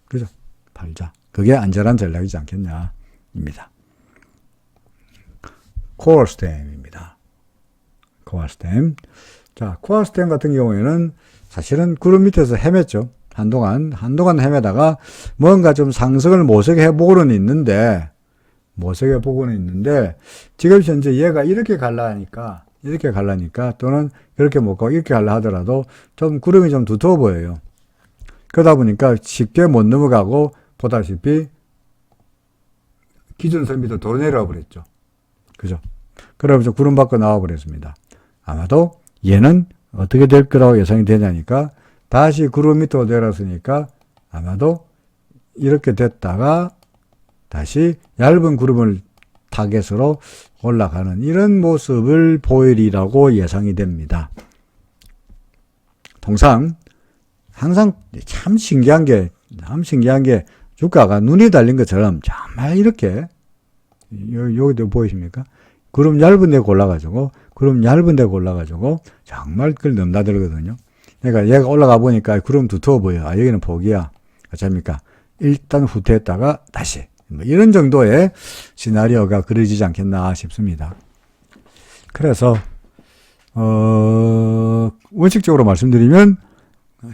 그죠? 팔자. 그게 안전한 전략이지 않겠냐. 입니다. 코어스템입니다. 코어스템. 자, 코어스템 같은 경우에는 사실은 구름 밑에서 헤맸죠. 한동안 헤매다가 뭔가 좀 상승을 모색해보고는 있는데, 지금 현재 얘가 이렇게 갈라니까 또는 이렇게 못 가고 이렇게 갈라 하더라도 좀 구름이 좀 두터워 보여요. 그러다 보니까 쉽게 못 넘어가고 보다시피 기준선 밑으로 더 내려와 버렸죠. 그죠? 그러면서 구름 밖으로 나와 버렸습니다. 아마도 얘는 어떻게 될 거라고 예상이 되냐니까 다시 구름 밑으로 내려왔으니까 아마도 이렇게 됐다가 다시 얇은 구름을 타겟으로 올라가는 이런 모습을 보이리라고 예상이 됩니다. 통상 항상 참 신기한 게 주가가 눈이 달린 것처럼 정말 이렇게 여기도 보이십니까? 구름 얇은 데 골라가지고 정말 그걸 넘나들거든요. 그러니까 얘가 올라가 보니까 구름 두터워 보여. 아, 여기는 포기야. 어쩝니까? 일단 후퇴했다가 다시. 뭐 이런 정도의 시나리오가 그려지지 않겠나 싶습니다. 그래서, 원칙적으로 말씀드리면,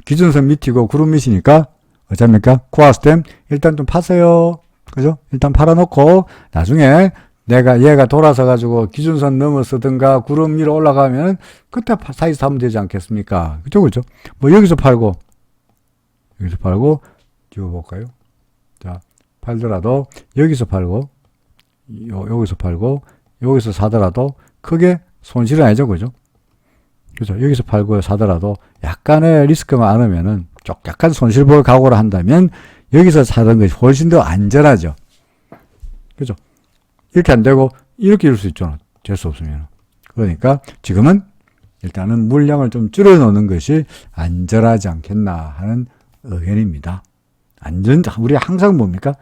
기준선 밑이고 구름 밑이니까, 어쩝니까? 코어스템, 일단 좀 파세요. 그죠? 일단 팔아놓고, 나중에 얘가 돌아서 가지고 기준선 넘어서든가 구름 위로 올라가면, 그때 사이즈 사면 되지 않겠습니까? 그죠? 뭐 여기서 팔고, 띄워볼까요? 자, 팔더라도, 여기서 팔고, 여기서 팔고, 여기서 사더라도, 크게 손실은 아니죠, 그죠? 그죠? 여기서 팔고 사더라도, 약간의 리스크만 안 하면은, 약간 손실 볼 각오를 한다면, 여기서 사는 것이 훨씬 더 안전하죠. 그죠? 이렇게 안 되고, 이렇게 이럴 수 있죠. 될 수 없으면. 그러니까, 지금은, 일단은 물량을 좀 줄여 놓는 것이 안전하지 않겠나 하는 의견입니다. 우리 항상 뭡니까?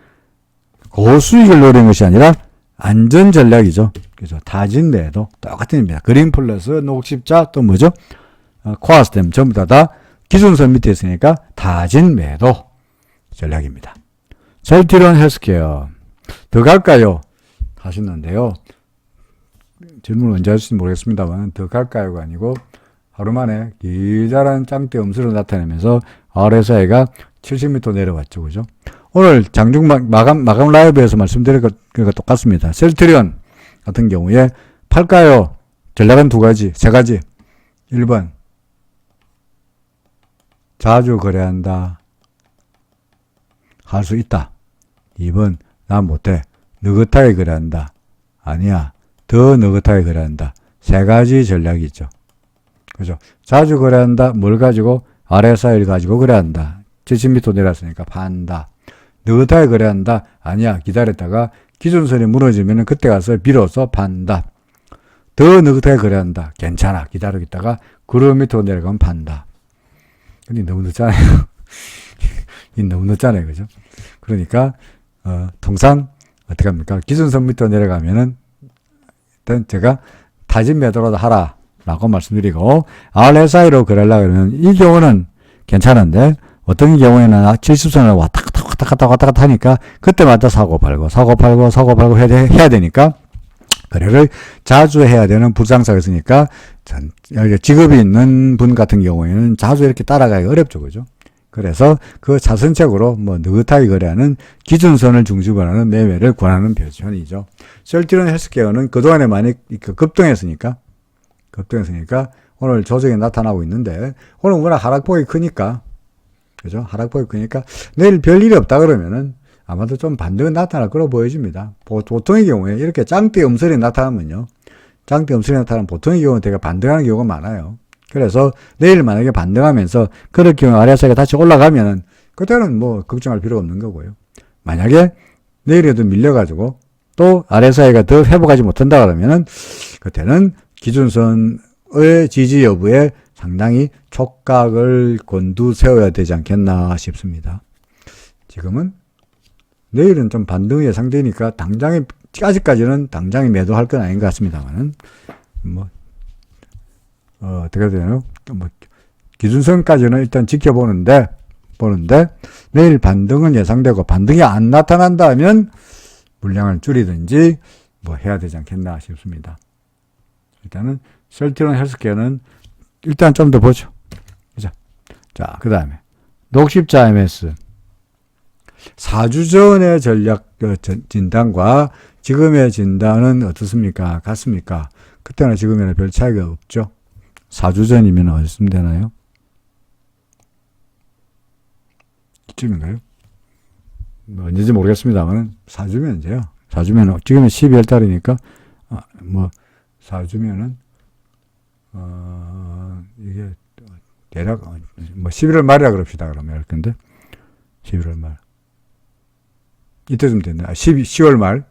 고수익을 노리는 것이 아니라 안전 전략이죠. 그래서 타진 매도 똑같은 입니다. 그린 플러스 녹십자 또 뭐죠? 코어스템 전부 다 기준선 밑에 있으니까 타진 매도 전략입니다. 셀트리온 헬스케어 더 갈까요? 하시는데요. 질문 언제 하실지 모르겠습니다만 더 갈까요가 아니고 하루 만에 기다란 짱대 음수를 나타내면서 RSI가 70m 내려왔죠. 그죠? 오늘 장중 마감 라이브에서 말씀드린 것과 똑같습니다. 셀트리온 같은 경우에 팔까요? 전략은 세 가지. 1번. 자주 거래한다. 할 수 있다. 2번. 난 못해. 느긋하게 거래한다. 아니야. 더 느긋하게 거래한다. 세 가지 전략이 있죠. 그죠? 자주 거래한다. 뭘 가지고? RSI를 가지고 거래한다. 70m 내렸으니까 판다. 느긋하게 거래한다. 아니야. 기다렸다가 기준선이 무너지면 그때 가서 빌어서 판다. 더 느긋하게 거래한다. 괜찮아. 기다리다가 구름 밑으로 내려가면 판다. 근데 너무 늦잖아요. 너무 늦잖아요. 그죠? 그러니까 통상 어떻게 합니까? 기준선 밑으로 내려가면은 일단 제가 타진 매도라도 하라 라고 말씀드리고 RSI로 거래하려고 그러면 이 경우는 괜찮은데 어떤 경우에는 70선을 왔다 갔다 하니까 그때마다 사고 팔고 해야 되니까 거래를 자주 해야 되는 부장사가 있으니까 직업이 있는 분 같은 경우에는 자주 이렇게 따라가기 어렵죠. 그죠? 그래서 그 자선책으로 느긋하게 거래하는 기준선을 중심으로 하는 매매를 권하는 표현이죠. 셀트리온 헬스케어는 그동안에 많이 급등했으니까 오늘 조정이 나타나고 있는데 오늘 워낙 하락폭이 크니까 그죠? 하락폭이 크니까 내일 별일이 없다 그러면은 아마도 좀 반등은 나타날 거로 보여집니다. 보통의 경우에 이렇게 짱대 음설이 나타나면 보통의 경우는 되게 반등하는 경우가 많아요. 그래서 내일 만약에 반등하면서 그럴 경우 RSI가 다시 올라가면은 그때는 걱정할 필요가 없는 거고요. 만약에 내일에도 밀려가지고 또 RSI가 더 회복하지 못한다 그러면은 그때는 기준선의 지지 여부에 상당히 촉각을 곤두세워야 되지 않겠나 싶습니다. 지금은 내일은 좀 반등이 예상되니까 아직까지는 당장에 매도할 건 아닌 것 같습니다만은 어떻게 되나요? 기준선까지는 일단 지켜보는데 내일 반등은 예상되고 반등이 안 나타난다면 물량을 줄이든지 해야 되지 않겠나 싶습니다. 일단은 셀트리온 헬스케어는 일단 좀 더 보죠. 자, 그 다음에 녹십자 MS 4주 전의 전략 진단과 지금의 진단은 어떻습니까? 같습니까? 그때나 지금에는 별 차이가 없죠. 4주 전이면 어디쯤 되나요? 이쯤인가요? 언제인지 모르겠습니다만 4주면 이제요. 사주면은, 지금은 12월 달이니까, 사주면은, 이게, 대략, 11월 말이라 그럽시다, 그러면. 근데, 11월 말. 이때쯤 됐네. 10월 말.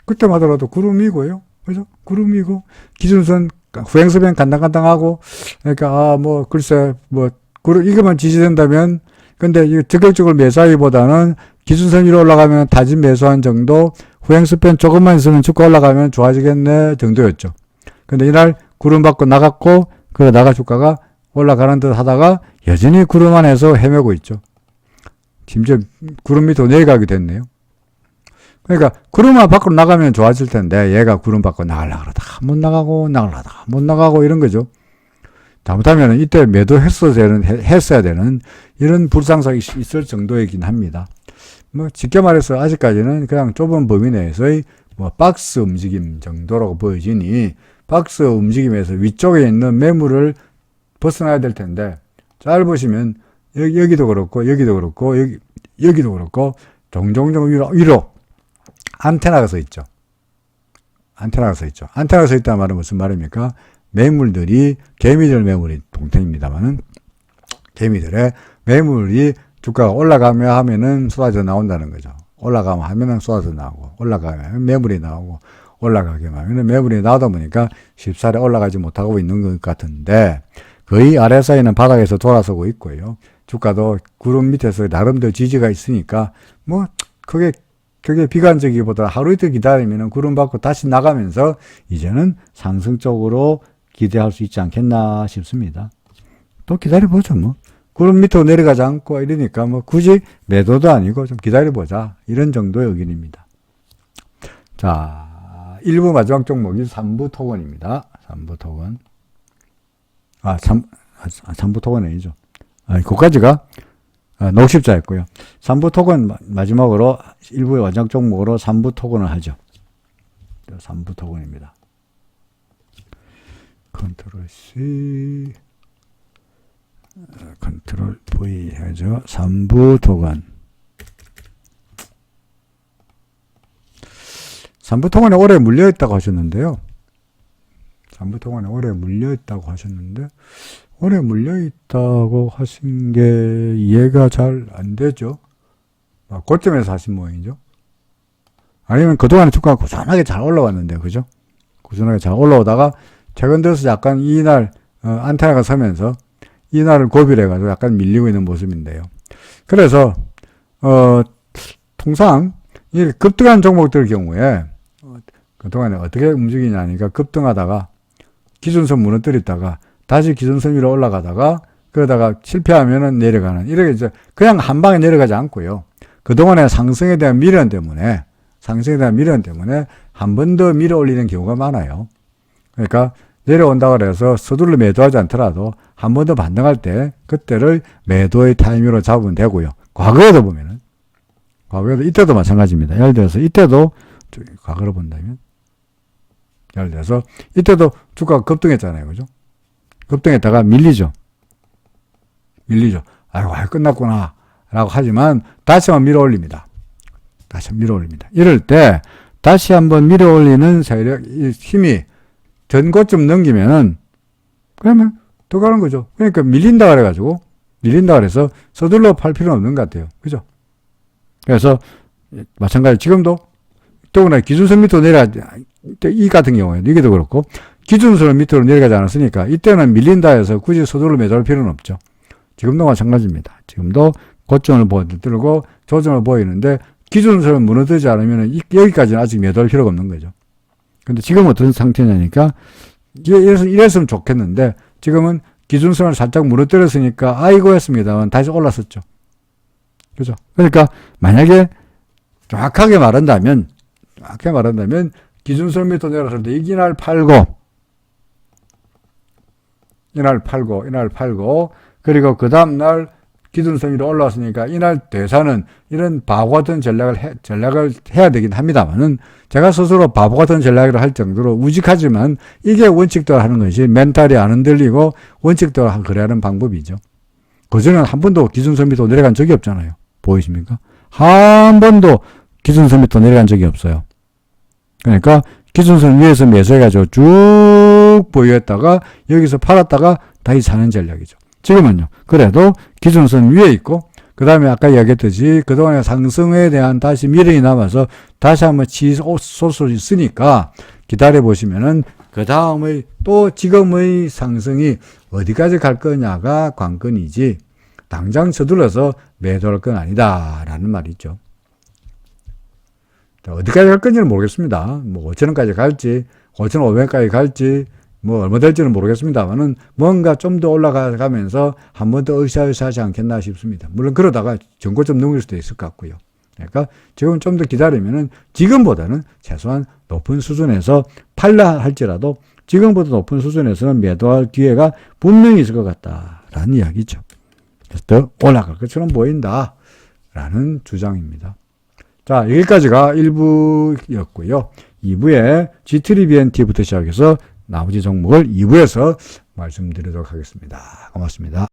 그때마다라도 구름이고요. 그죠? 구름이고, 기준선, 후행서변 간당간당하고, 그러니까, 글쎄, 구름, 이것만 지지된다면, 근데 이 적극적으로 매수하기보다는 기준선 위로 올라가면 다진 매수한 정도, 후행서변 조금만 있으면 주가 올라가면 좋아지겠네 정도였죠. 근데 이날 구름 받고 나갔고, 나가 주가가 올라가는 듯 하다가 여전히 구름 안에서 헤매고 있죠. 심지어 구름 밑으로 내려가게 됐네요. 그러니까 구름만 밖으로 나가면 좋아질 텐데 얘가 구름 밖으로 나가려고 그러다가 못 나가고 나가려다가 못 나가고 이런 거죠. 잘못하면 이때 했어야 되는 이런 불상사가 있을 정도이긴 합니다. 쉽게 말해서 아직까지는 그냥 좁은 범위 내에서의 박스 움직임 정도라고 보여지니 박스 움직임에서 위쪽에 있는 매물을 벗어나야 될 텐데 잘 보시면 여기도 그렇고 여기도 그렇고 여기도 그렇고 종종 위로 안테나가 서 있죠. 안테나가 서 있죠. 안테나가 서 있다는 말은 무슨 말입니까? 매물들이 개미들 매물이 동태입니다만은 개미들의 매물이 주가가 올라가며 하면은 쏟아져 나온다는 거죠. 올라가면 하면은 쏟아져 나오고 올라가면 매물이 나오고 올라가게 하면은 매물이 나오다 보니까 쉽사리 올라가지 못하고 있는 것 같은데 거의 RSI는 바닥에서 돌아서고 있고요. 주가도 구름 밑에서 나름대로 지지가 있으니까 그게 비관적이보다 하루 이틀 기다리면 구름 받고 다시 나가면서 이제는 상승 쪽으로 기대할 수 있지 않겠나 싶습니다. 또 기다려보죠, 구름 밑으로 내려가지 않고 이러니까 굳이 매도도 아니고 좀 기다려보자. 이런 정도의 의견입니다. 자, 1부 마지막 종목이 3부 토건입니다. 3부 토건. 3부 토건 아니죠. 그까지가 녹십자였고요. 3부 토건 마지막으로 1부의 마지막 종목으로 3부 토건을 하죠. 3부 토건입니다. 컨트롤 C, 컨트롤 V 해죠. 3부 토건. 3부 토건에 오래 물려있다고 하셨는데요. 3부 토건에 오래 물려있다고 하셨는데, 오래 물려있다고 하신 게 이해가 잘 안 되죠. 고점에서 하신 모양이죠. 아니면 그동안에 주가가 꾸준하게 잘 올라왔는데, 그죠? 꾸준하게 잘 올라오다가, 최근 들어서 약간 이날, 안테나가 서면서, 이날을 고비해가지고 약간 밀리고 있는 모습인데요. 그래서, 통상, 이 급등한 종목들 경우에, 그동안에 어떻게 움직이냐니까 급등하다가, 기준선 무너뜨렸다가, 다시 기준선 위로 올라가다가, 그러다가 실패하면은 내려가는, 이렇게 이제 그냥 한 방에 내려가지 않고요. 그동안의 상승에 대한 미련 때문에 한 번 더 밀어 올리는 경우가 많아요. 그러니까 내려온다 그래서 서둘러 매도하지 않더라도 한 번 더 반등할 때 그때를 매도의 타이밍으로 잡으면 되고요. 과거에도 이때도 마찬가지입니다. 예를 들어서 이때도 과거로 본다면 예를 들어서 이때도 주가가 급등했잖아요. 그죠? 급등했다가 밀리죠. 아이고, 끝났구나. 라고 하지만 다시 한번 밀어 올립니다. 이럴 때 다시 한번 밀어 올리는 세력, 힘이 전고점 넘기면은 그러면 더 가는 거죠. 그러니까 밀린다 그래서 서둘러 팔 필요는 없는 것 같아요. 그죠? 그래서 마찬가지로 지금도 더구나 기준선 밑으로 이 같은 경우에도 이게도 그렇고 기준선 밑으로 내려가지 않았으니까 이때는 밀린다 해서 굳이 서둘러 매도할 필요는 없죠. 지금도 마찬가지입니다. 지금도 고점을 들고 조정을 보이는데 기준선을 무너뜨리지 않으면 여기까지는 아직 매도할 필요가 없는 거죠. 근데 지금 어떤 상태냐니까 이랬으면 좋겠는데 지금은 기준선을 살짝 무너뜨렸으니까 아이고 했습니다만 다시 올랐었죠. 그죠? 그러니까 만약에 정확하게 말한다면 기준선 밑으로 내려갔을 때 이날 팔고 그리고 그 다음날 기준선 위로 올라왔으니까 이날 대사는 이런 바보 같은 전략을 해야 되긴 합니다만은 제가 스스로 바보 같은 전략을 할 정도로 우직하지만 이게 원칙대로 하는 것이 멘탈이 안 흔들리고 원칙대로 그래야 하는 방법이죠. 그전에는 한 번도 기준선 밑으로 내려간 적이 없잖아요. 보이십니까? 한 번도 기준선 밑으로 내려간 적이 없어요. 그러니까 기준선 위에서 매수해가지고 쭉 보유했다가 여기서 팔았다가 다시 사는 전략이죠. 지금은요. 그래도 기준선 위에 있고 그 다음에 아까 이야기했듯이 그동안의 상승에 대한 다시 미련이 남아서 다시 한번 치솟을 있으니까 기다려보시면은 그 다음의 또 지금의 상승이 어디까지 갈 거냐가 관건이지 당장 서둘러서 매도할 건 아니다 라는 말이죠. 어디까지 갈 건지는 모르겠습니다. 뭐 5천원까지 갈지 5,500원까지 갈지 뭐 얼마 될지는 모르겠습니다만은 뭔가 좀 더 올라가면서 한 번 더 으쌰으쌰하지 않겠나 싶습니다. 물론 그러다가 전고점 넘길 수도 있을 것 같고요. 그러니까 지금 좀 더 기다리면은 지금보다는 최소한 높은 수준에서 팔라 할지라도 지금보다 높은 수준에서는 매도할 기회가 분명히 있을 것 같다라는 이야기죠. 그래서 더 올라갈 것처럼 보인다라는 주장입니다. 자, 여기까지가 1부였고요. 2부에 G3BNT부터 시작해서 나머지 종목을 2부에서 말씀드리도록 하겠습니다. 고맙습니다.